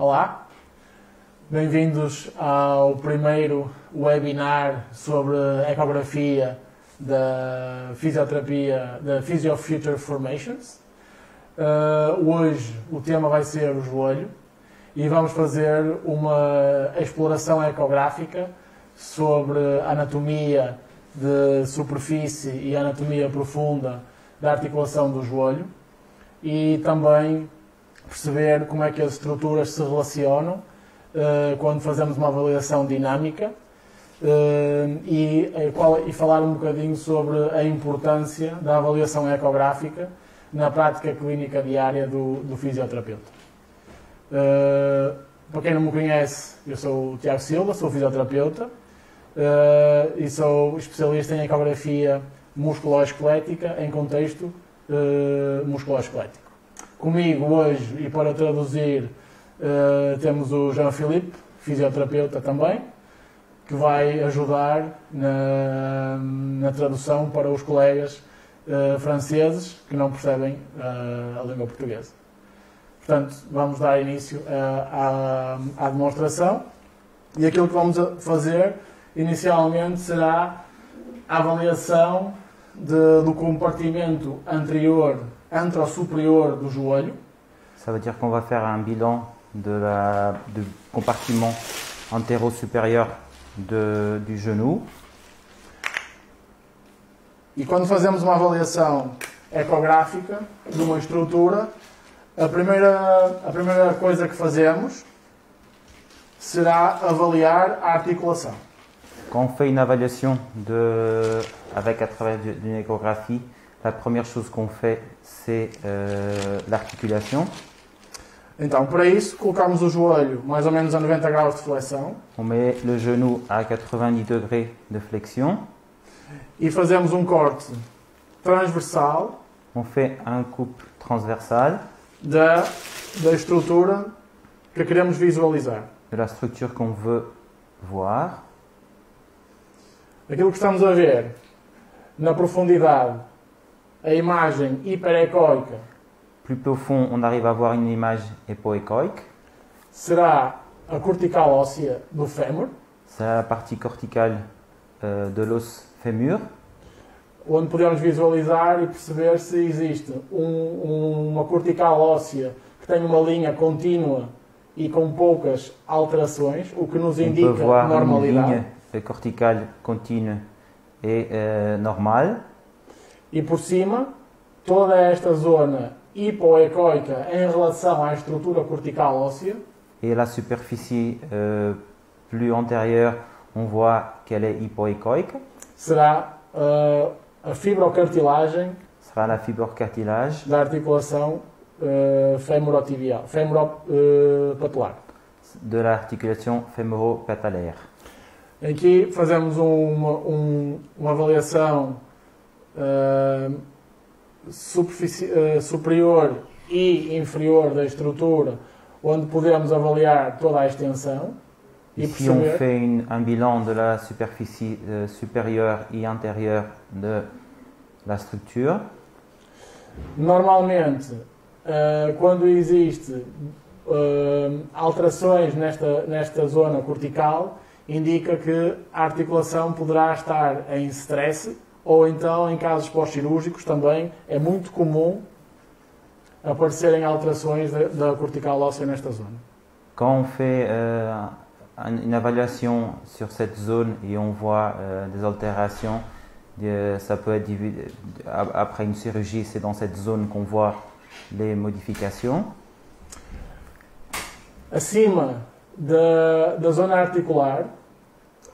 Olá, bem-vindos ao primeiro webinar sobre ecografia da fisioterapia, da Physio Future Formations. Hoje o tema vai ser o joelho e vamos fazer uma exploração ecográfica sobre anatomia de superfície e anatomia profunda da articulação do joelho e também perceber como é que as estruturas se relacionam quando fazemos uma avaliação dinâmica e falar um bocadinho sobre a importância da avaliação ecográfica na prática clínica diária do fisioterapeuta. Para quem não me conhece, eu sou o Tiago Silva, sou fisioterapeuta e sou especialista em ecografia musculoesquelética em contexto musculoesquelético. Comigo hoje, e para traduzir, temos o Jean-Philippe, fisioterapeuta também, que vai ajudar na tradução para os colegas franceses que não percebem a língua portuguesa. Portanto, vamos dar início à demonstração e aquilo que vamos fazer inicialmente será a avaliação do compartimento anterior, antero-superior do joelho. Ça veut dire qu'on va faire un bilan du compartiment antéro-supérieur du genou. E quando fazemos uma avaliação ecográfica de uma estrutura, a primeira coisa que fazemos será avaliar a articulação. Quand on fait une évaluation à travers d'une échographie, la première chose qu'on fait, c'est l'articulation. Então, para isso, colocamos o joelho mais ou menos a 90 graus de flexão. On met le genou à 90 degrés de flexion. E fazemos um corte transversal. On fait un coupe transversal. Da estrutura que queremos visualizar. De la structure qu'on veut voir. Aquilo que estamos a ver na profundidade, a imagem hiperecoica. Plus profond, on arrive à voir une image hypoéchoïque. Será a cortical óssea do fémur. C'est la partie corticale de l'os fémur. Onde podemos visualizar e perceber se existe uma cortical óssea que tem uma linha contínua e com poucas alterações, o que nos indica normalidade. Une ligne corticale continue et normale. E por cima, toda esta zona hipoecoica em relação à estrutura cortical óssea. Et la superficie plus antérieure, on voit qu'elle est hypoéchoïque. Será a fibrocartilagem. Sera la fibrocartilage da articulação femorotibial, femoropatelar. De l'articulation fémoro-patalaire. Aqui fazemos uma avaliação superior e inferior da estrutura, onde podemos avaliar toda a extensão. Ici, on fait un bilan de la superficie supérieure et intérieure de la structure. Normalmente, quando existe alterações nesta zona cortical, indica que a articulação poderá estar em stress ou então, em casos pós-cirúrgicos, também é muito comum aparecerem alterações da cortical óssea nesta zona. Quand on fait une évaluation sur cette zone et on voit des altérations, ça peut être après une chirurgie, c'est dans cette zone qu'on voit les modifications. Acima da zona articular,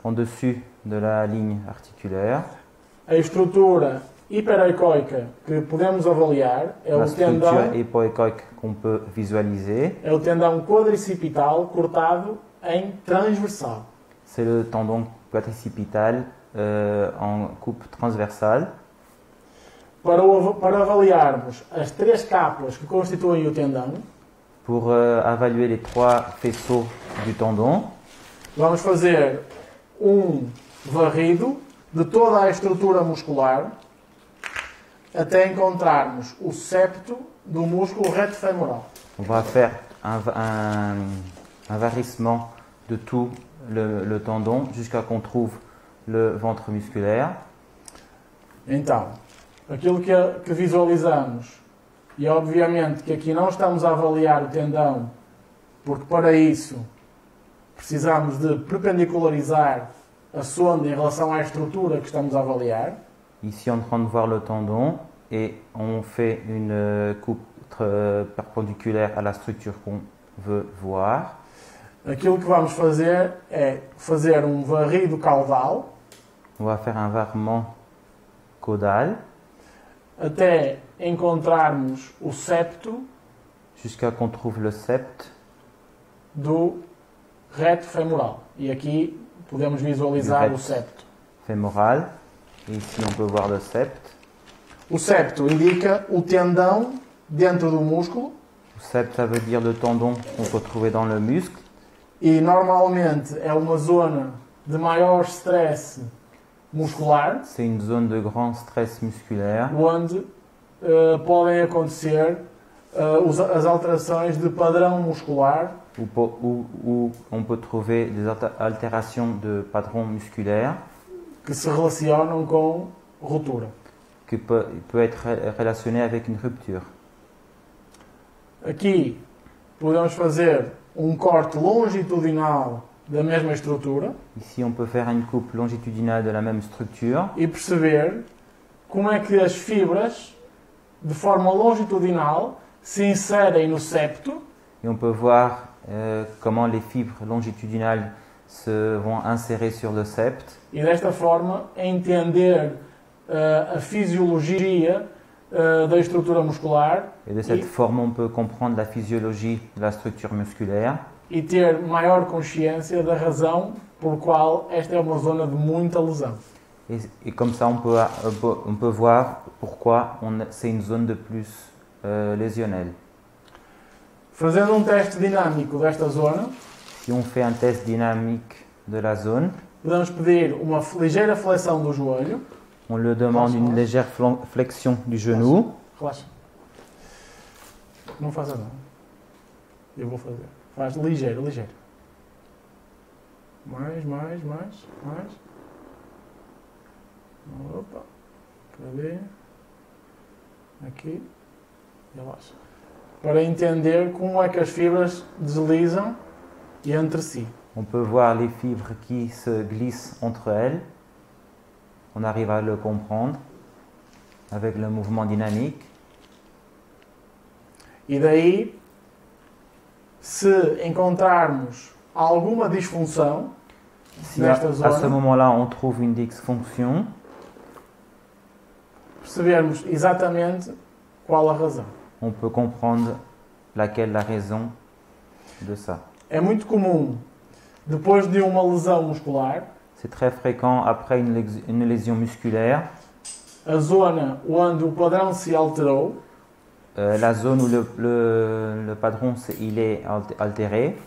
en dessus de la ligne articulaire, a estrutura hiperecoica que podemos avaliar é o tendão. La structure hypoéchoïque qu'on peut visualiser. É o tendão quadricipital cortado em transversal. C'est le tendon quadricipital en coupe transversale. Para avaliarmos as três capas que constituem o tendão, pour évaluer les trois faisceaux du tendon, vamos fazer varrido de toda a estrutura muscular até encontrarmos o septo do músculo reto femoral. On va faire un un varissement de tout le tendon jusqu'à qu'on trouve le ventre musculaire. Então, aquilo que visualizamos, e obviamente que aqui não estamos a avaliar o tendão, porque para isso precisamos de perpendicularizar a sonda em relação à estrutura que estamos a avaliar. Ici, on est en train de voir le tendon et on fait une coupe perpendiculaire à la structure qu'on veut voir. Aquilo que vamos fazer é fazer um varrido caudal On va faire un varrement caudal até encontrarmos o septo jusqu'à qu'on trouve le septe do reto femoral. E aqui podemos visualizar o septo. fémoral. Et ici, on peut voir le septe. O septo indica o tendão dentro do músculo Le septe, ça veut dire le tendon qu'on peut trouver dans le muscle. e normalmente é uma zona de maior stress muscular, C'est une zone de grand stress musculaire onde podem acontecer as alterações de padrão muscular où on peut trouver des altérations de padron musculaire que se relacionam com ruptura. qui peut être relationné avec une rupture. Aqui podemos fazer um corte longitudinal da mesma estrutura Ici, on peut faire une coupe longitudinale de la même structure e perceber como é que as fibras, de forma longitudinal, se inserem no septo et on peut voir comment les fibres longitudinales se vont insérer sur le septe e desta forma entender a fisiologia da estrutura muscular et de cette forme, on peut comprendre la physiologie de la structure musculaire e ter maior consciência da razão por qual esta é uma zona de muita lesão. et comme ça, on peut voir pourquoi c'est une zone de plus lésionnelle. Fazendo um teste dinâmico desta zona, Si on fait un test dynamique de la zone, podemos pedir uma ligeira flexão do joelho. on le demande une légère flexion du genou. Relaxa. Não faça nada. Eu vou fazer. Faz ligeiro, ligeiro. Mais. Opa. Cadê? Aqui. Relaxa. Para entender como é que as fibras deslizam entre si. On peut voir les fibres qui se glissent entre elles. On arrive à le comprendre avec le mouvement dynamique. E daí, se encontrarmos alguma disfunção Si nesta à ce zona, moment-là, on trouve une dysfonction, percebermos exatamente qual a razão. on peut comprendre laquelle la raison de ça. É muito comum, depois de uma lesão muscular, C'est très fréquent après une lésion musculaire, a zona onde o padrão se alterou la zone où le padron il est altéré,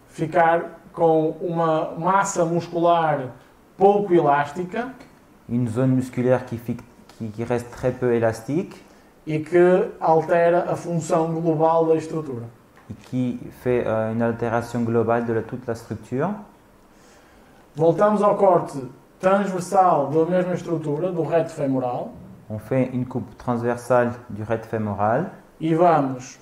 ficar com uma massa muscular pouco elástica une zone musculaire qui reste très peu élastique e que altera a função global da estrutura. et qui fait une altération globale de toute la structure. Voltamos ao corte transversal da mesma estrutura, do reto femoral, On fait une coupe transversale du raid fémoral e vamos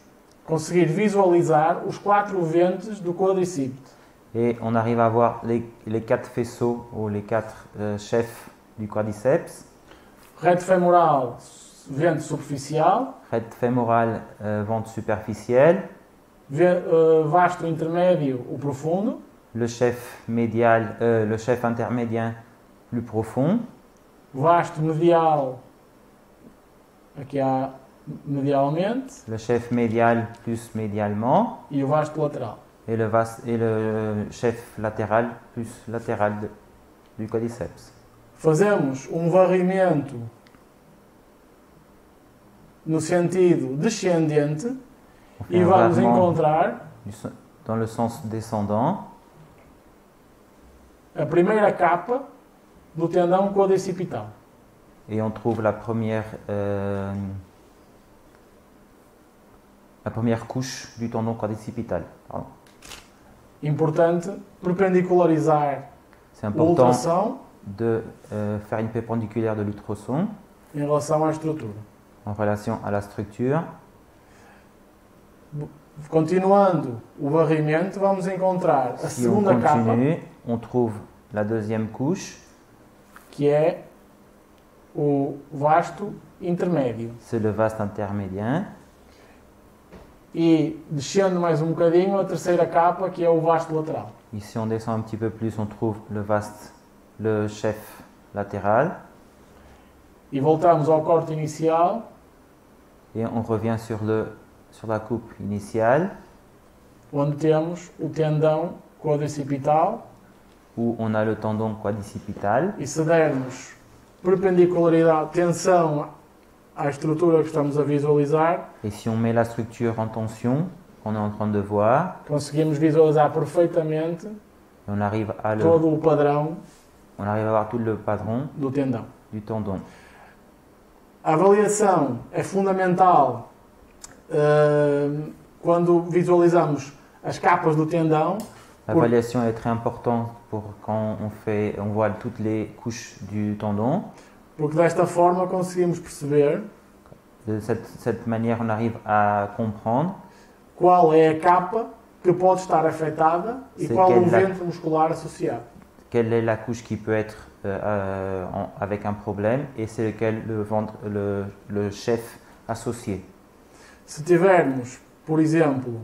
conseguir visualizar os 4 ventes do quadricípite. et on arrive à voir les 4 faisceaux ou les 4 chefs du quadriceps. Reto femoral, vente superficial, Raid fémoral, ventre superficiel, vasto intermédio, o profundo, le chef médial, le chef intermédiaire plus profond, vasto medial, aqui há medialmente, le chef médial plus médialement e o vasto lateral. et le chef latéral plus latéral du quadriceps. Fazemos um varrimento no sentido descendente On fait e un vamos varrement encontrar dans le sens descendant a primeira capa do tendão quadricipital. et on trouve la première couche du tendon quadricipital. Pardon. Importante perpendicularizar C'est o important ultrassom de faire une perpendiculaire de l'ultrason em relação à estrutura. en relation à la structure. Continuando o varrimento, vamos encontrar a Si on segunda capa, continue, on trouve la deuxième couche, que é o vasto intermédio. c'est le vaste intermédiaire. E descendo mais um bocadinho, a terceira capa, que é o vasto lateral. Et si on descend un petit peu plus, on trouve le vaste, le chef latéral. E voltamos ao corte inicial, Et on revient sur la coupe initiale, onde temos o tendão quadricipital, où on a le tendon quadricipital. e se dermos perpendicularidade, tensão à estrutura que estamos a visualizar, Et si on met la structure en tension, qu'on est en train de voir, conseguimos visualizar perfeitamente on arrive à todo o padrão voir tout le padron do tendão. du tendon. A avaliação é fundamental quando visualizamos as capas do tendão, L'évaluation est très importante pour quand on voit toutes les couches du tendon. porque desta forma conseguimos perceber De cette manière, on arrive à comprendre qual é a capa que pode estar afetada e C'est qual o quelle la- evento muscular associado. quelle est la couche qui peut être avec un problème et c'est lequel le chef associé. Se tivermos, por exemplo,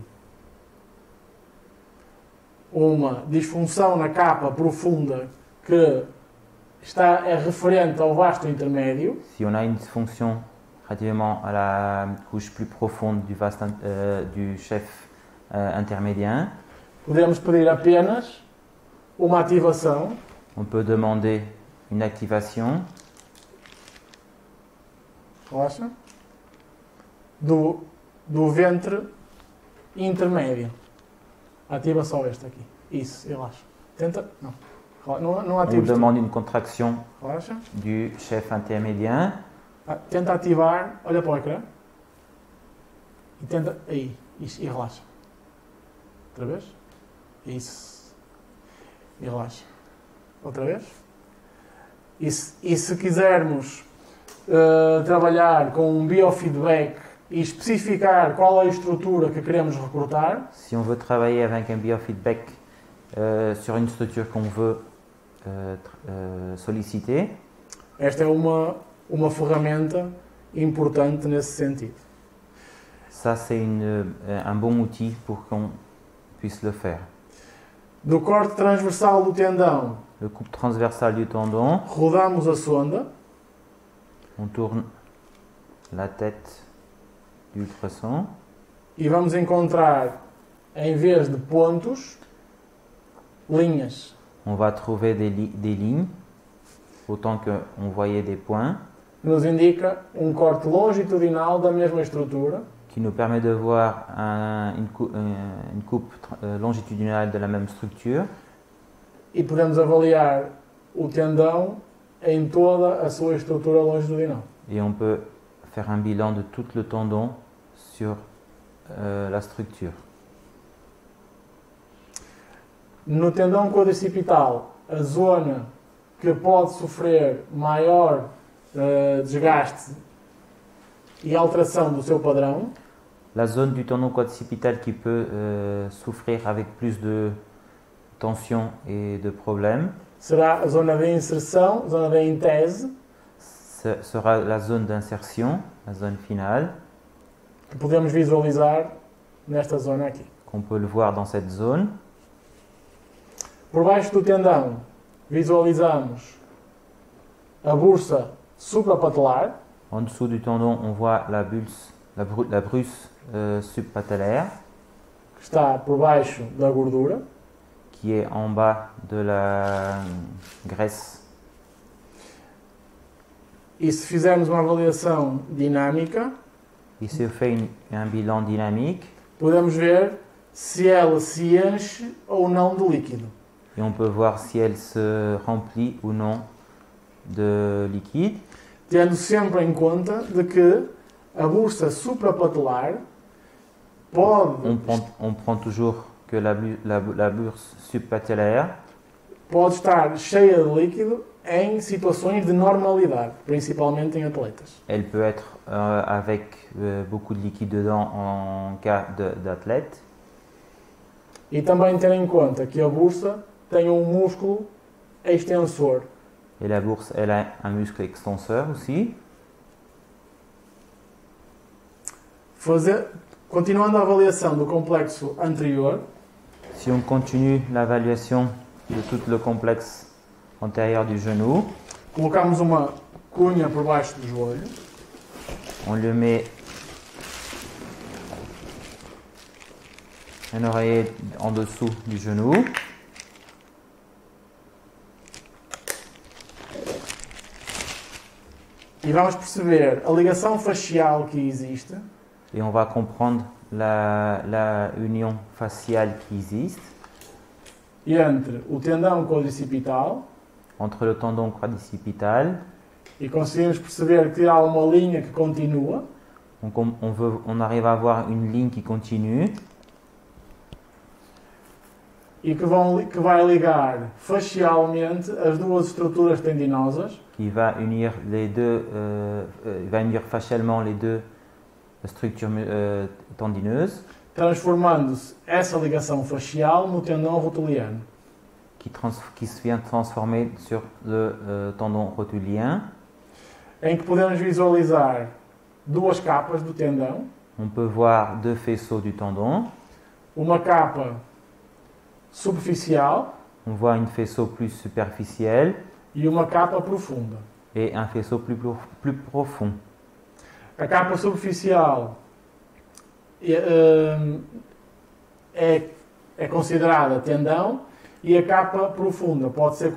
uma disfunção na capa profunda que é referente ao vasto intermédio, Si on a une dysfonction relativement à la couche plus profonde du chef intermédiaire, podemos pedir apenas uma ativação on peut demander une activation relaxa, do ventre intermédio. Ativa só este aqui. Isso, relaxa. Tenta. Não. Não on ativa. demande une contraction Relaxa. du chef intermédiaire. Tenta ativar. Olha para o ecrã. E tenta. Aí. Isso. E relaxa. Outra vez. Isso. E relaxa. Outra vez. E se quisermos trabalhar com um biofeedback e especificar qual é a estrutura que queremos recrutar, Si on veut travailler avec un biofeedback sur une structure qu'on veut solliciter, esta é uma ferramenta importante nesse sentido. ça c'est un bon outil pour qu'on puisse le faire. Do corte transversal do tendão, Le coupe transversal du tendon, rodamos a sonda on tourne la tête du ultrason e vamos encontrar, em vez de pontos, linhas. on va trouver des lignes, autant qu'on voyait des points, Que nos indica um corte longitudinal da mesma estrutura qui nous permet de voir une coupe longitudinale de la même structure e podemos avaliar o tendão em toda a sua estrutura longitudinal. et on peut faire un bilan de tout le tendon sur la structure. No tendão quadricipital, a zona que pode sofrer maior desgaste e alteração do seu padrão La zone du tendon quadricipital qui peut souffrir avec plus de tension et de problèmes será a zona de inserção, zona de intese, sera la zone d'insertion, la zone finale, que podemos visualizar nesta zona aqui. qu'on peut le voir dans cette zone. Por baixo do tendão, visualizamos a bursa suprapatelar, En dessous du tendon, on voit la bruce subpatellaire que está por baixo da gordura, qui est en bas de la graisse. e se fizermos uma avaliação dinâmica, Il se fait un bilan dynamique podemos ver se ela se enche ou não de líquido. et on peut voir si elle se remplit ou non de liquide, Tendo sempre em conta de que a bursa suprapatelar pode on prend toujours que la bourse subpatellaire pode estar cheia de líquido em situações de normalidade, principalmente em atletas. elle peut être avec beaucoup de liquide dedans en cas d'athlète. E também ter em conta que a bursa tem um músculo extensor. Et la bourse, elle a un muscle extenseur aussi. Continuando a avaliação do complexo anterior, Si on continue l'évaluation de tout le complexe antérieur du genou, colocamos uma cunha por baixo do joelho, on le met un oreiller en dessous du genou. e vamos perceber a ligação facial que existe Et on va comprendre la union faciale qui existe entre o tendão quadricipital entre le tendon quadricipital. e conseguimos perceber que há uma linha que continua Donc on arrive à avoir une ligne qui continue e que vai ligar facialmente as duas estruturas tendinosas, qui va unir les deux, va unir facialement les deux structures tendineuses, transformando-se essa ligação facial no tendão rotuliano. qui se vient transformer sur le tendon rotulien. Em que podemos visualizar duas capas do tendão, On peut voir deux faisceaux du tendon. uma capa superficial On voit une faisceau plus superficielle e uma capa profunda. et un faisceau plus profond. A capa superficial é considerada tendão e a capa profunda pode ser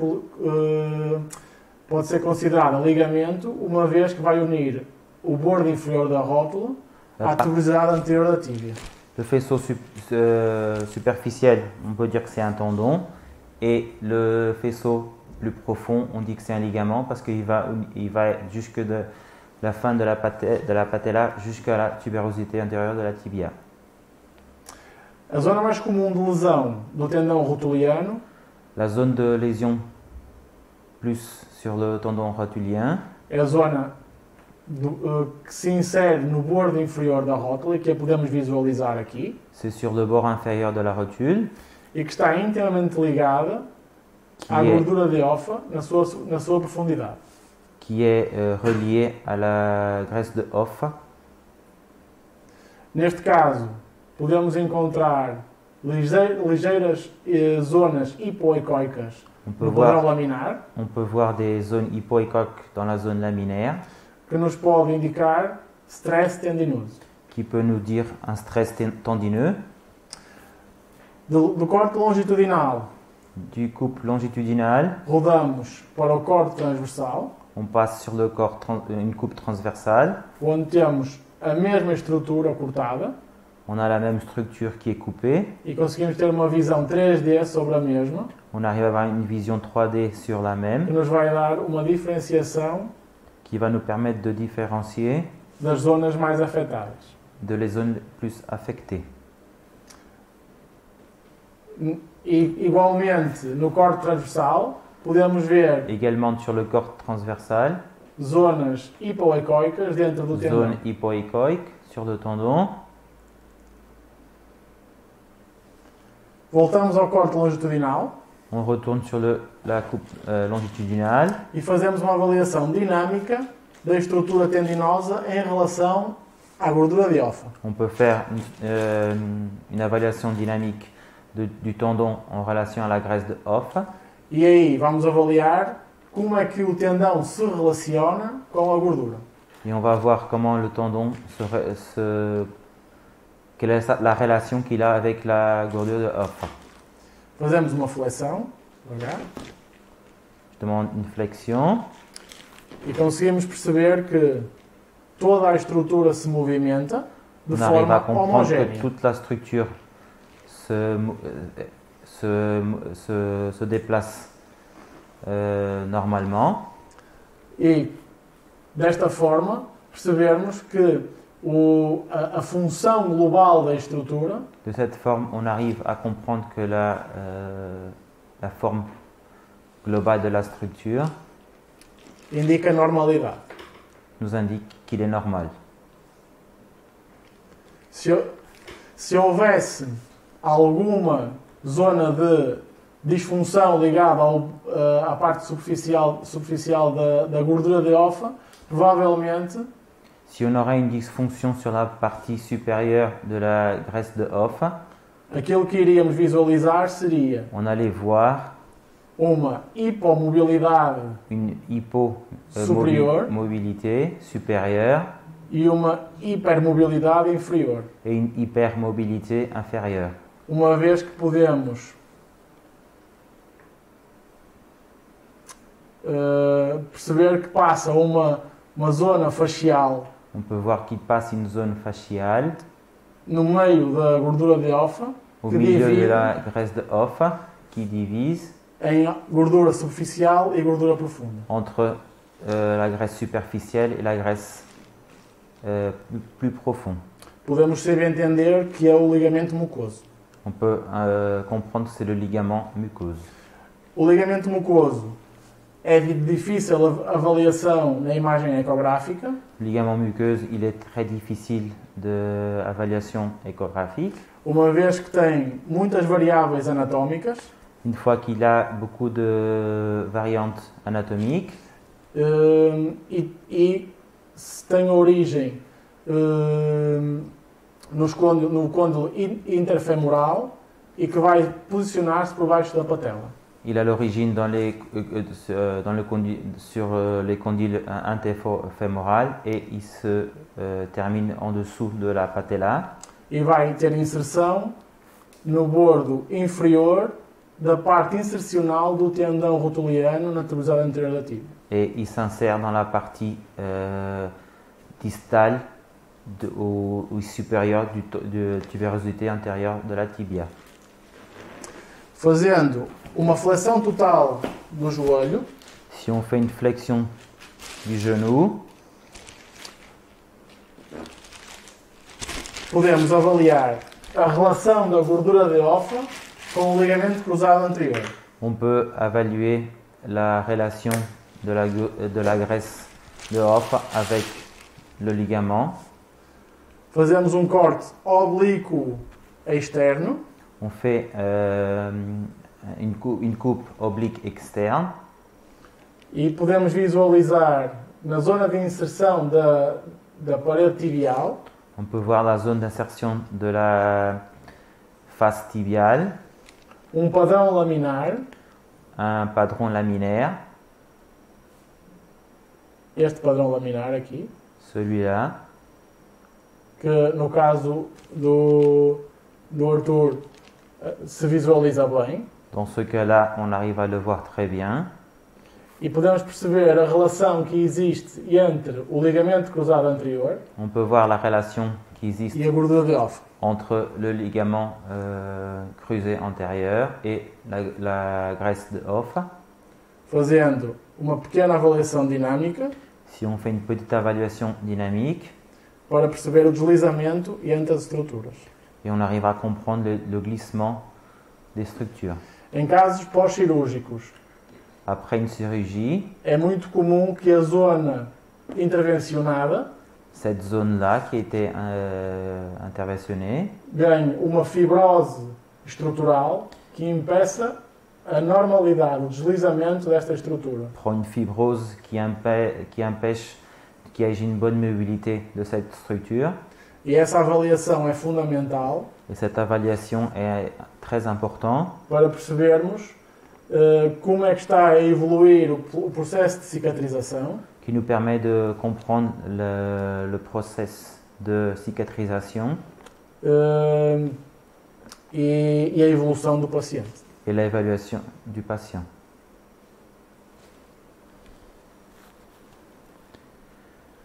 considerada ligamento, uma vez que vai unir o bordo inferior da rótula à tuberosidade anterior da tíbia. Le faisceau superficiel, on peut dire que c'est un tendon, et le faisceau plus profond, on dit que c'est un ligament parce qu'il va jusque de la fin de la patella jusqu'à la tubérosité intérieure de la tibia. A zona mais comum de lesão do tendão rotuliano La zone de lésion plus sur le tendon rotulien, é a zona que se insere no bordo inferior da rótula e que a podemos visualizar aqui c'est sur le bord inférieur de la rotule, e que está intimamente ligada à gordura de Hoffa na sua profundidade. qui est relié à la graisse de Hoffa. Neste caso, podemos encontrar ligeiras zonas hipoecoicas no padrão laminar, On peut voir des zones hypoécoques dans la zone laminaire que nos pode indicar stress tendinoso. qui peut nous dire un stress tendineux. Do corte longitudinal, Du couple longitudinal, rodamos para o corte transversal, on passe sur le corps une coupe transversale. onde temos a mesma estrutura cortada On a la même structure qui est coupée. e conseguimos ter uma visão 3D sobre a mesma, On arrive à avoir une vision 3D sur la que même nos vai dar uma diferenciação qui va nous permettre de différencier das zonas mais afetadas. de les zones plus affectées. E, igualmente, no corte transversal, podemos ver Également sur le corps transversal, zonas hipoecoicas dentro do tendão. zone hypoéchoïque sur le tendon. Voltamos ao corte longitudinal On retourne sur la coupe longitudinale e fazemos uma avaliação dinâmica da estrutura tendinosa em relação à gordura de Hoffa. On peut faire une évaluation dynamique du tendon en relation à la graisse de Hoffa. E aí vamos avaliar como é que o tendão se relaciona com a gordura. Et on va voir comment le tendon quelle est la relation qu'il a avec la gordure de Hoffa. Fazemos uma flexão, devagar, Je demande une flexion e conseguimos perceber que toda a estrutura se movimenta de on arrive forma à comprendre que homogénea. toute la structure se déplace normalement. E desta forma percebermos que a função global da estrutura, De cette forme, on arrive à comprendre que la forme globale de la structure indica normalidade. nous indique qu'il est normal. Se houvesse alguma zona de disfunção ligada à parte superficial da gordura de ofa, provavelmente Si on aurait une dysfonction sur la partie supérieure de la graisse de off, aquilo que iríamos visualizar seria on allait voir uma hipomobilidade une Supérieure. hypomobilité supérieure e uma hipermobilidade inferior. et une hypermobilité inférieure. Uma vez que podemos perceber que passa uma zona facial On peut voir qu'il passe une zone faciale no meio da gordura de ofa, au que milieu de divide la graisse de off qui divise em gordura superficial e gordura profunda. entre la graisse superficielle et la graisse plus profonde. Podemos sempre entender que é o ligamento mucoso. On peut comprendre que c'est le ligament mucose. O ligamento mucoso é de difícil avaliação na imagem ecográfica, Le ligament muqueuse, il est très difficile d'évaluation échographique. uma vez que tem muitas variáveis anatómicas Une fois qu'il a beaucoup de variantes anatomiques e se tem origem no côndilo interfemoral e que vai posicionar-se por baixo da patela. il a l'origine sur les condyles interfémorales et il se termine en dessous de la patella. E vai ter inserção no bordo inferior da parte insercional do tendão rotuliano na tuberosidade anterior da tíbia. Et il s'insère dans la partie distale ou supérieure de tubérosité antérieure de la tibia. Fazendo uma flexão total do joelho, Si on fait une flexion du genou, podemos avaliar a relação da gordura de ofa com o ligamento cruzado anterior. on peut évaluer la relation de la graisse de off avec le ligament. Fazemos um corte oblíquo externo On fait une coupe oblique externe e podemos visualizar na zona de inserção da parede tibial on peut voir la zone d'insertion de la face tibiale, padrão laminar, un padron laminaire, este padrão laminar aqui, celui-là, que no caso do Arthur se visualiza bem, dans ce cas-là on arrive à le voir très bien. e podemos perceber a relação que existe entre o ligamento cruzado anterior On peut voir la relation qui existe e a gordura de ofa. entre le ligament cruzé antérieur et la graisse de off. Fazendo uma pequena avaliação dinâmica Si on fait une petite évaluation dynamique, para perceber o deslizamento entre as estruturas. et on arrive à comprendre le glissement des structures. Em casos pós-cirúrgicos, Après une chirurgie, é muito comum que a zona intervencionada cette zone-là qui a été interventionnée ganhe uma fibrose estrutural que impeça a normalidade, o deslizamento desta estrutura. prend une fibrose qui empêche qu'il y ait une bonne mobilité de cette structure. E essa avaliação é fundamental Et cette évaluation est très importante para percebermos como é que está a evoluir o processo de cicatrização qui nous permet de comprendre le process de cicatrisation e a evolução do paciente. et l'évaluation du patient.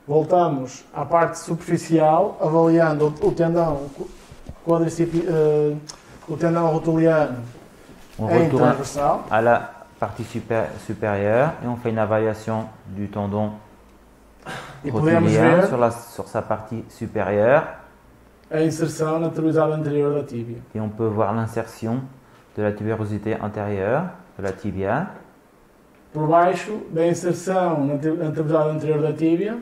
Voltamos à parte superficial, avaliando o tendão o tendão rotuliano On em retourne transversal. à la partie supérieure et on fait une évaluation du tendon E podemos rotulien ver sur sa partie supérieure. a inserção na tuberosidade anterior da tíbia. Et on peut voir l'insertion de la tubérosité antérieure de la tibia. Por baixo da inserção na tuberosidade anterior da tíbia,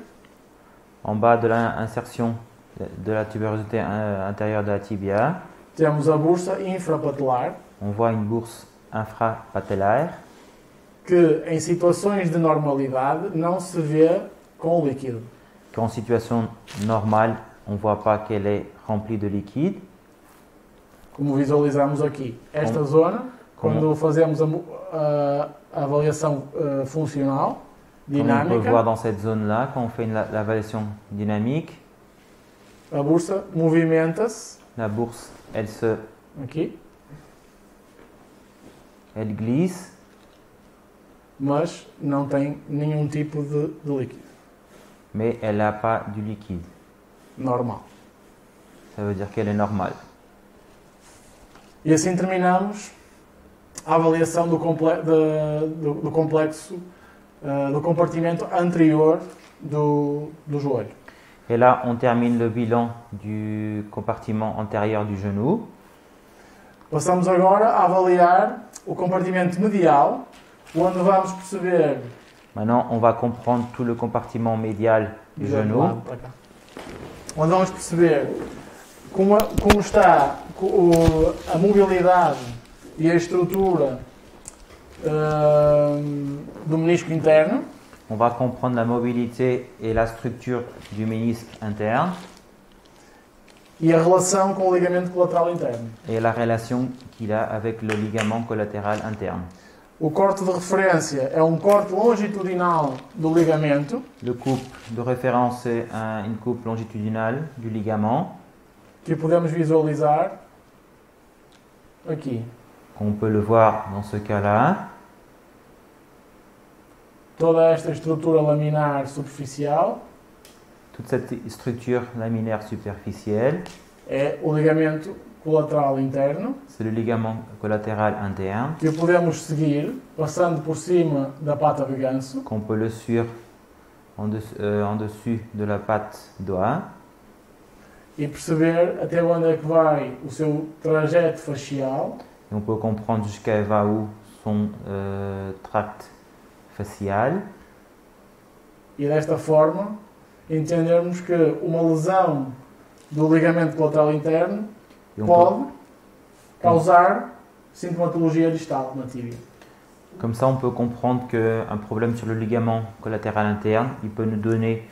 En bas de l'insertion de la tubérosité intérieure de la tibia, temos a bursa infrapatelar, on voit une bourse infrapatellaire que em situações de normalidade não se vê com o líquido. qu'en situation normale, on ne voit pas qu'elle est remplie de liquide. Como visualizamos aqui. Esta zona, quando fazemos a avaliação funcional, Comme on peut dinâmica, voir dans cette zone-là, quand on fait l'avaliation dynamique, a bursa movimenta-se la bourse, aqui, elle glisse, mas não tem nenhum tipo de líquido. mais elle n'a pas du liquide. Normal. Ça veut dire qu'elle est normale. E assim terminamos a avaliação do complexo, do compartimento anterior do joelho. Et là, on termine le bilan du compartiment antérieur du genou. Passamos agora a avaliar o compartimento medial, onde vamos perceber Maintenant, on va comprendre tout le compartiment médial du genou. Onde vamos perceber como está a mobilidade e a estrutura do menisco interno. On va comprendre la mobilité et la structure du ménisque interne E a relação com o ligamento colateral interno. et la relation qu'il a avec le ligament collatéral interne. O corte de referência é um corte longitudinal do ligamento, Le couple de référence, c'est une coupe longitudinale du ligament que podemos visualizar aqui. On peut le voir dans ce cas-là. Toda esta estrutura laminar superficial Toute cette structure laminaire superficielle, é o ligamento colateral interno, c'est le ligament collatéral interne que podemos seguir passando por cima da pata de ganso qu'on peut le suivre en dessus de la patte d'oie e perceber até onde é que vai o seu trajeto facial et on peut comprendre jusqu'à va où son tract facial e desta forma entendermos que uma lesão do ligamento colateral interno et on pode causar sintomatologia distal na tíbia. Comme ça, on peut comprendre qu'un problème sur le ligament collatéral interne, il peut nous donner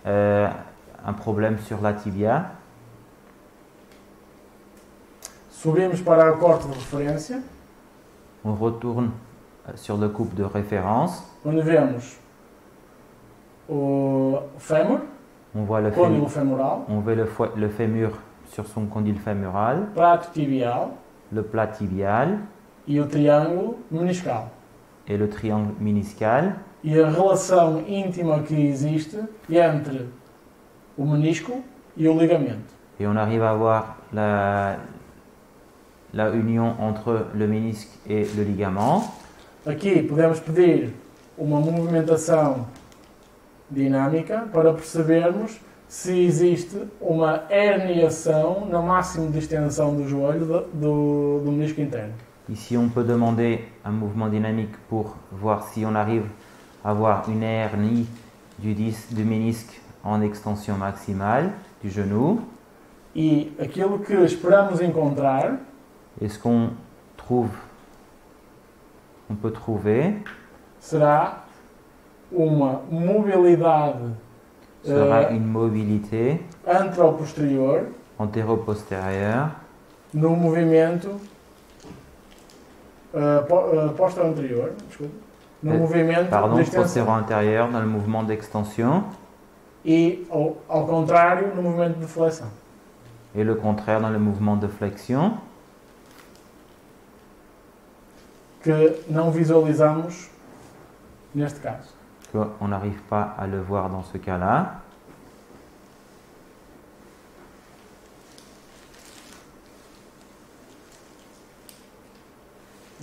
un problème sur la tibia. Subimos para o corte de referência, On retourne sur le couple de référence. onde vemos o fémur, On voit le côndilo fémur, femoral, on voit le fémur sur son condyle fémoral, prato tibial le plat tibial e o triângulo meniscal. et le triangle méniscal. E a relação íntima que existe entre o menisco e o ligamento. Et on arrive à voir la union entre le ménisque et le ligament. Aqui podemos pedir uma movimentação dinâmica para percebermos se existe uma herniação na máxima de extensão do joelho do menisco interno. Ici, on peut demander un mouvement dynamique pour voir si on arrive à avoir une hernie du ménisque en extension maximale du genou. E aquilo que esperamos encontrar Et ce qu'on peut trouver será uma mobilidade sera une mobilité anteroposterior antéro-postérieure no movimento posterior, desculpa, no movimento de extensão postéro-antérieur dans le mouvement d'extension e ao contrário no movimento de flexão. et le contraire dans le mouvement de flexion Que não visualizamos neste caso. qu'on n'arrive pas à le voir dans ce cas-là.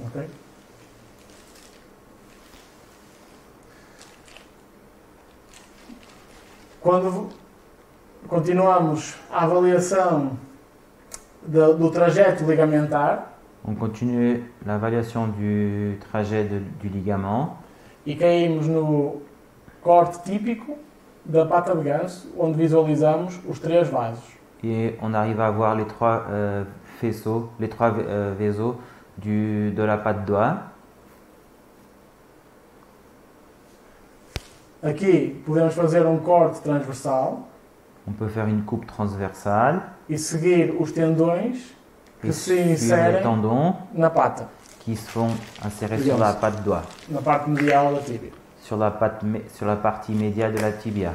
Ok? Quando continuamos a avaliação do trajeto ligamentar On continue l'évaluation du trajet du ligament e caímos no corte típico da pata de ganso, onde visualizamos os três vasos. et on arrive à voir les trois vaisseaux de la patte d'oie. Aqui podemos fazer um corte transversal On peut faire une coupe transversale e seguir os tendões que et se suivre les inserem tendons na pata, qui se font insérer sur la patte d'oie, na parte medial da tíbia. sur la partie médiale de la tibia.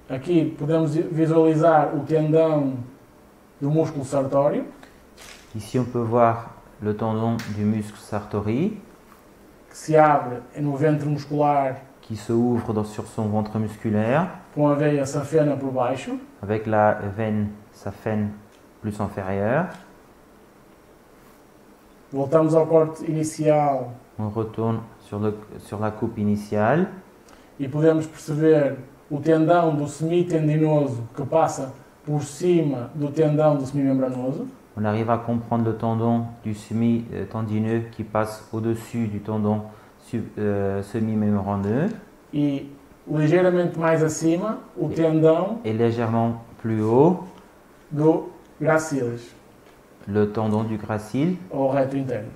Aqui podemos visualizar o tendão do músculo sartório, Ici, on peut voir le tendon du muscle sartori que se abre no ventre muscular qui se ouvre sur son ventre musculaire com a veia safena por baixo. avec la veine saphène plus inférieure. Voltamos ao corte inicial On retourne sur la coupe initiale e podemos perceber o tendão do semitendinoso que passa por cima do tendão do semimembranoso. On arrive à comprendre le tendon du semi-tendineux qui passe au-dessus du tendon semi-membraneux E ligeiramente mais acima, o tendão et légèrement plus haut, do gracilis, le tendon du gracile ou reto interno,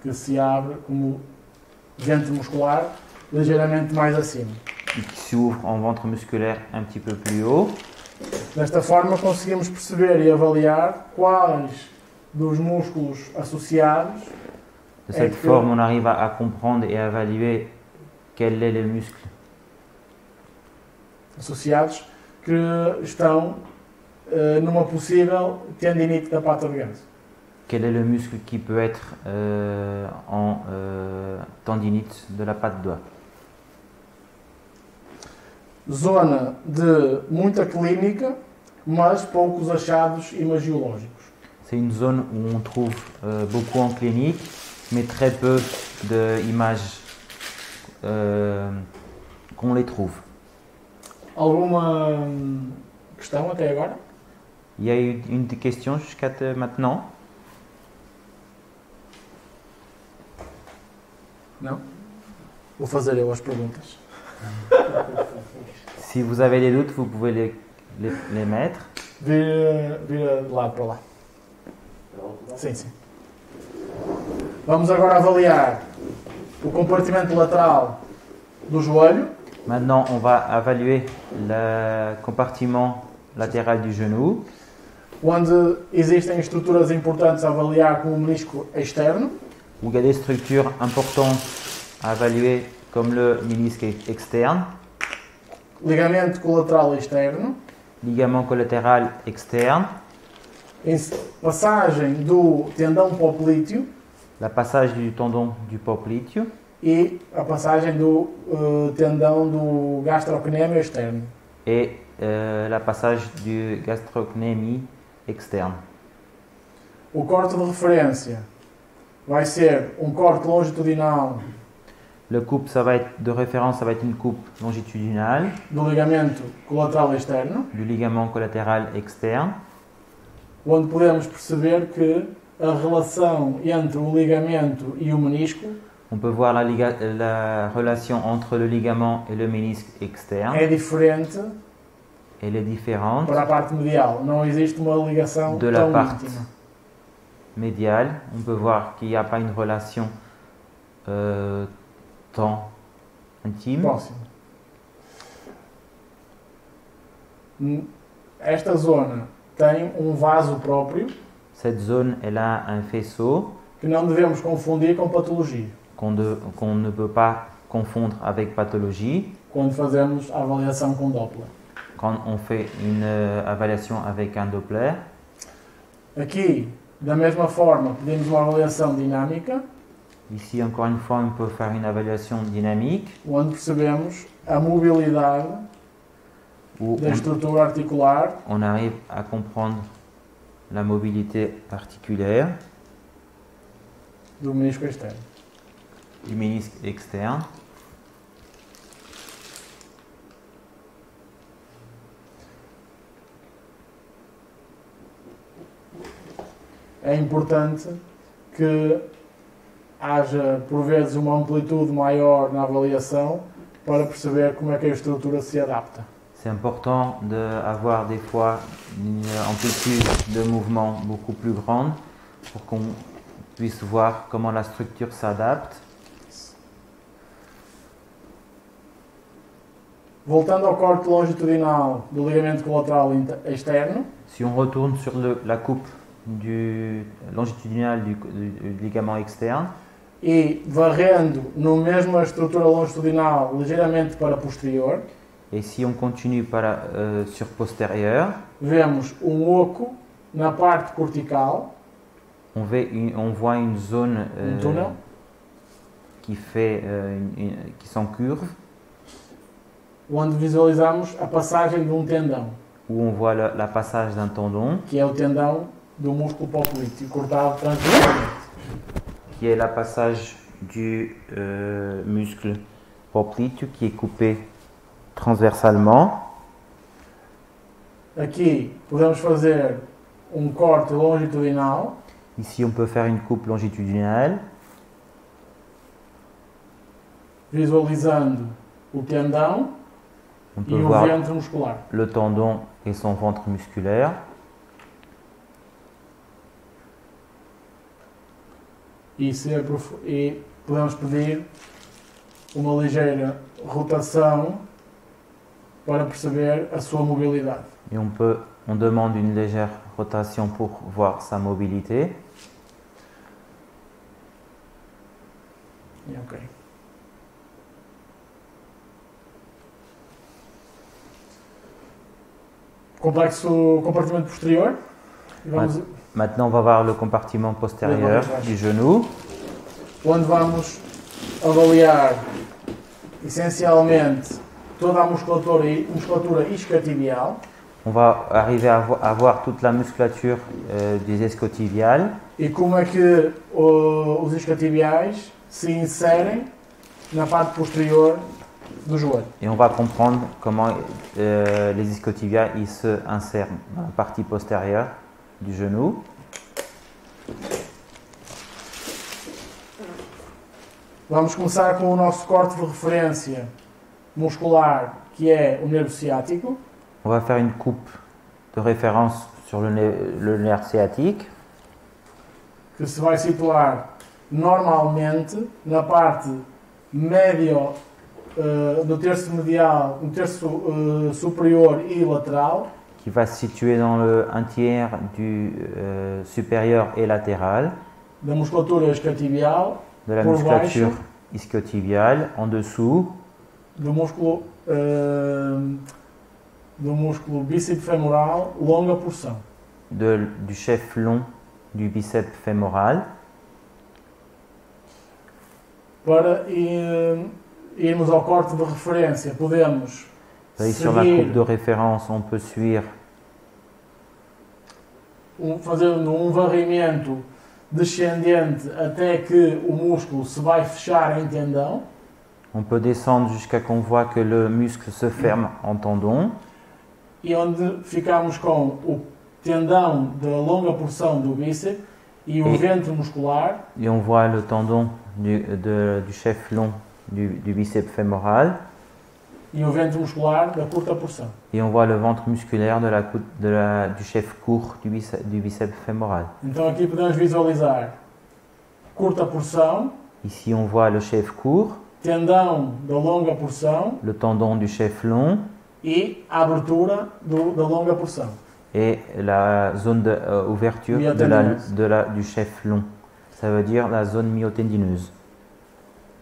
que se abre como ventre muscular ligeiramente mais acima. qui s'ouvre en ventre musculaire un petit peu plus haut. Desta forma conseguimos perceber e avaliar quais dos músculos associados De cette forme, on arrive à comprendre et à évaluer quel est le muscle que estão numa possível tendinite da pata de ganso. quel est le muscle qui peut être en tendinite de la patte d'oie. Zona de muita clínica, mas poucos achados imagiológicos. C'est une zone où on trouve beaucoup en clinique, mais très peu d'images qu'on les trouve. Alguma questão até agora? Il y a eu une question jusqu'à maintenant? Não? Vou fazer eu as perguntas. Si vous avez des doutes, vous pouvez les mettre. Vira de lado para lá. Sim, sim. Vamos agora avaliar o compartimento lateral do joelho. Maintenant, on va évaluer le compartiment latéral du genou, Onde existem estruturas importantes a avaliar como o menisco externo, où il y a des structures importantes à évaluer comme le ménisque externe, ligamento colateral externo, ligament collatéral externe, passagem do tendão poplíteo la passage du tendon du popliteo e a passagem do tendão do gastrocnêmio externo. et la passage du gastrocnémie externe. O corte de referência vai ser um corte longitudinal Le coupe, ça va être de référence, ça va être une coupe longitudinale do ligamento colateral externo, du ligament collatéral externe, onde podemos perceber que a relação entre o ligamento e o menisco on peut voir la relation entre le ligament et le ménisque externe. é diferente Elle est différente para a parte medial. Não existe uma ligação de la tão parte íntima. médiale. On peut voir qu'il n'y a pas une relation tant intime. Próximo. Esta zona tem um vaso próprio Cette zone, elle a un faisceau que não devemos confundir com patologia qu'on ne peut pas confondre avec pathologie quando fazemos a avaliação com Doppler. quand on fait une évaluation avec un Doppler. Aqui, da mesma forma, pedimos uma avaliação dinâmica, Ici, encore une fois, on peut faire une évaluation dynamique onde percebemos a mobilidade où da estrutura articular on arrive à comprendre la mobilité articulaire do menisco externo. du ménisque externe. É importante que haja, por vezes, uma amplitude maior na avaliação para perceber como é que a estrutura se adapta. C'est important d'avoir des fois une amplitude de mouvement beaucoup plus grande pour qu'on puisse voir comment la structure s'adapte. Voltando ao corte longitudinal do ligamento colateral externo, Si on retourne sur la coupe longitudinale du ligament externe, e varrendo na mesma estrutura longitudinal ligeiramente para posterior, et si on continue sur postérieur, vemos oco na parte cortical, on voit une zone túnel, qui s'encurve, onde visualizamos a passagem de um tendão, où on voit la passage d'un tendon, que é o tendão do músculo popliteo, cortado transversalmente. qui est la passage du muscle popliteo qui est coupé transversalement. Aqui podemos fazer corte longitudinal, Ici, on peut faire une coupe longitudinale, visualizando o tendão on e peut o voir ventre muscular. le tendon et son ventre musculaire. E podemos pedir uma ligeira rotação para perceber a sua mobilidade. Et on demande une légère rotation pour voir sa mobilité. Ok. Complexo compartimento posterior. E vamos, Maintenant, on va voir le compartiment postérieur du genou. onde vamos avaliar essencialmente toda a musculatura isquiotibial On va arriver à voir toute la musculature des isquiotibiales e como é que os isquiotibiais se inserem na parte posterior do joelho. et on va comprendre comment les isquiotibiales ils se insèrent dans la partie postérieure du genou. Vamos começar com o nosso corte de referência muscular, que é o nervo ciático. On va faire une coupe de référence sur le nerf sciatique Que se vai situar normalmente na parte médio do terço medial, no terço superior e lateral, qui va se situer dans un tiers du supérieur et latéral da musculatura isquiotibial, de la por musculature baixo isquiotibiale, en dessous do músculo bíceps femoral, longa porção. du chef long du biceps fémoral. Para irmos ao corte de referência, podemos Vous voyez, sur la seguir coupe de référence, on peut suivre fazendo varrimento descendente até que o músculo se vai fechar em tendão. on peut descendre jusqu'à qu'on voit que le muscle se ferme en tendon E onde ficamos com o tendão da longa porção do bíceps e o ventre muscular, et on voit le tendon du chef long du biceps fémoral e o ventre muscular da curta porção. et on voit le ventre musculaire du chef court du biceps fémoral. Então aqui podemos visualizar curta porção, Ici on voit le chef court, tendão da longa porção le tendon du chef long e a abertura da longa porção. et la zone d'ouverture du chef long. Ça veut dire la zone myotendineuse.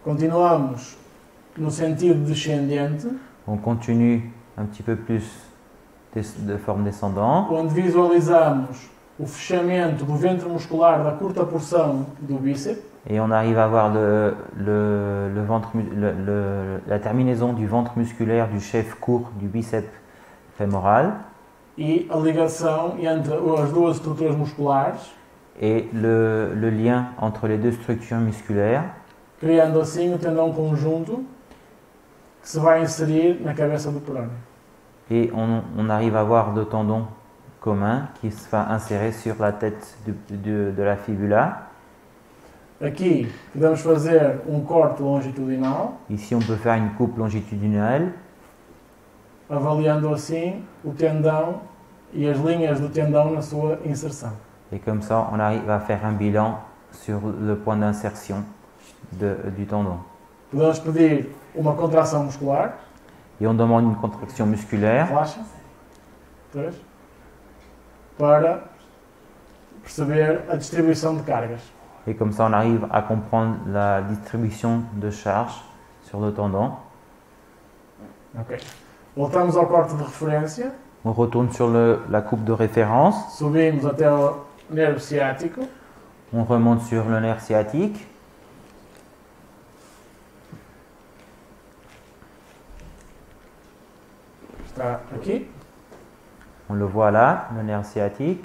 Continuamos no sentido descendente, On continue un petit peu plus de forme descendante, onde visualizamos o fechamento do ventre muscular da curta porção do bíceps et on arrive à voir la terminaison du ventre musculaire du chef court du biceps fémorale e a ligação entre as duas estruturas musculares, et le lien entre les deux structures musculaires, criando assim o tendão conjunto que se vai inserir na cabeça do perônio. et on arrive à voir le tendon commun qui se va insérer sur la tête de la fibula. Aqui podemos fazer corte longitudinal, Ici, on peut faire une coupe longitudinale, avaliando assim o tendão e as linhas do tendão na sua inserção. et comme ça, on arrive à faire un bilan sur le point d'insertion du tendon. Podemos pedir uma contração muscular, Et on demande une contraction musculaire relaxa, 3, para perceber a distribuição de cargas. et comme ça, on arrive à comprendre la distribution de charge sur le tendon. Ok. Voltamos ao corte de referência, On retourne sur la coupe de référence, subimos até o nervo ciático, on remonte sur le nerf sciatique. está aqui, On le voit là, le nerf sciatique.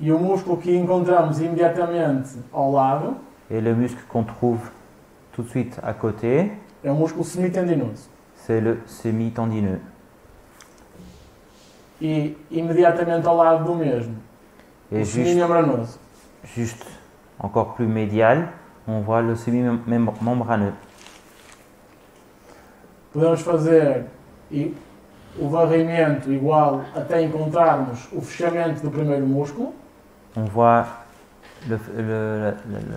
e o músculo que encontramos imediatamente ao lado Et le muscle qu'on trouve tout de suite à côté, é o músculo semitendinoso. c'est le semi-tendineux. E imediatamente ao lado do mesmo, Et o semimembranoso. juste encore plus médial, on voit le semi-membraneux. Podemos fazer o varrimento igual até encontrarmos o fechamento do primeiro músculo, On voit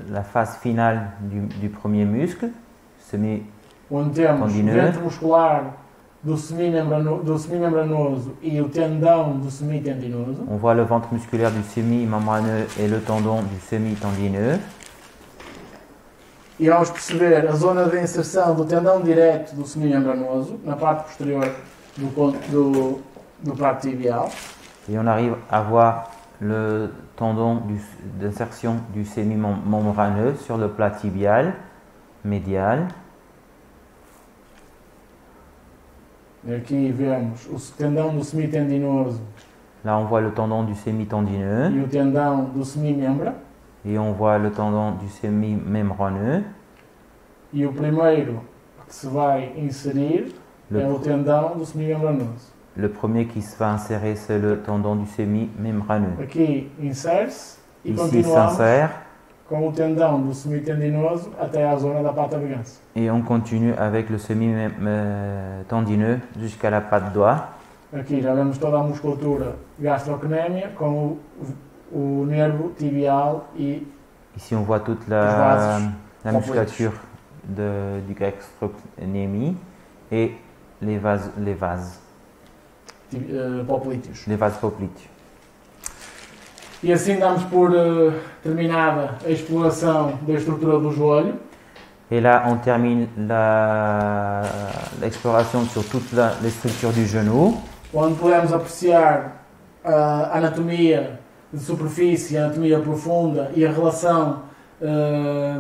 la phase finale du premier muscle, onde temos o Tendineux. ventre muscular do semimembranoso e o tendão do semitendinoso. on voit le ventre musculaire du semi-membraneux et le tendon du semi-tendineux. E vamos perceber a zona de inserção do tendão direto do semimembranoso na parte posterior do prato tibial. Et on arrive à voir le tendon d'insertion du semi-membraneux sur le plat tibial médial. E aqui vemos o tendão do semitendinoso Là, on voit le tendon du semi-tendineux e o tendão do semimembra. et on voit le tendon du semi-membraneux. E o primeiro que se vai inserir Le, é o tendão do semimembranoso. le premier qui se va insérer, c'est le tendon du semi-membraneux. Aqui insere-se e Ici, il continuamos s'insère com o tendão do semitendinoso até à zona da pata de ganso. et on continue avec le semi-tendineux jusqu'à la patte doigt. Aqui já vemos toda a musculatura gastrocnémia com o nervo tibial e Ici, on voit toute vases la musculature du gastrocnémie et les vases popliteus. E assim damos por terminada a exploração da estrutura do joelho. Et là, on termine l'exploration sur toutes les structures du genou, Onde podemos apreciar a anatomia de superfície, a anatomia profunda e a relação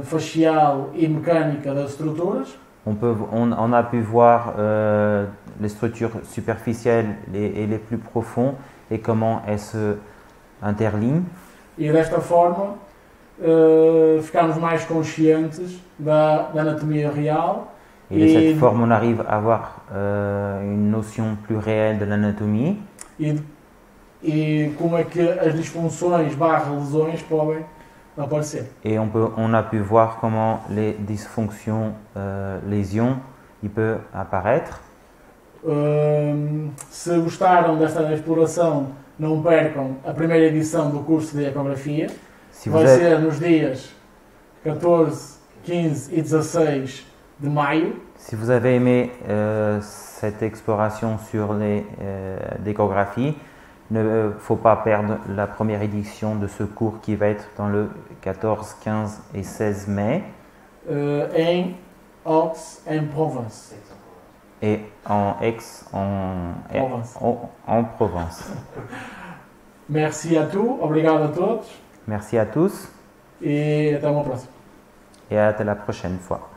facial e mecânica das estruturas. on a pu voir les structures superficielles et les plus profondes et comment elles se interlignent. E desta forma ficamos mais conscientes da anatomia real. Et de cette forme, on arrive à avoir une notion plus réelle de l'anatomie E como é que as disfunções / lesões podem aparecer. et on a pu voir comment les dysfonctions, lésions, ils peuvent apparaître. Se gostaram desta exploração, não percam a primeira edição do curso de ecografia. Vai ser nos dias 14, 15 e 16 de maio. Si vous avez aimé cette exploration sur l'échographie, il ne faut pas perdre la première édition de ce cours qui va être dans le 14, 15 et 16 mai. Em Aix-en-Provence. Et en Provence. Merci a tous, obrigado a todos. Merci à tous E até uma próxima. et à la prochaine fois.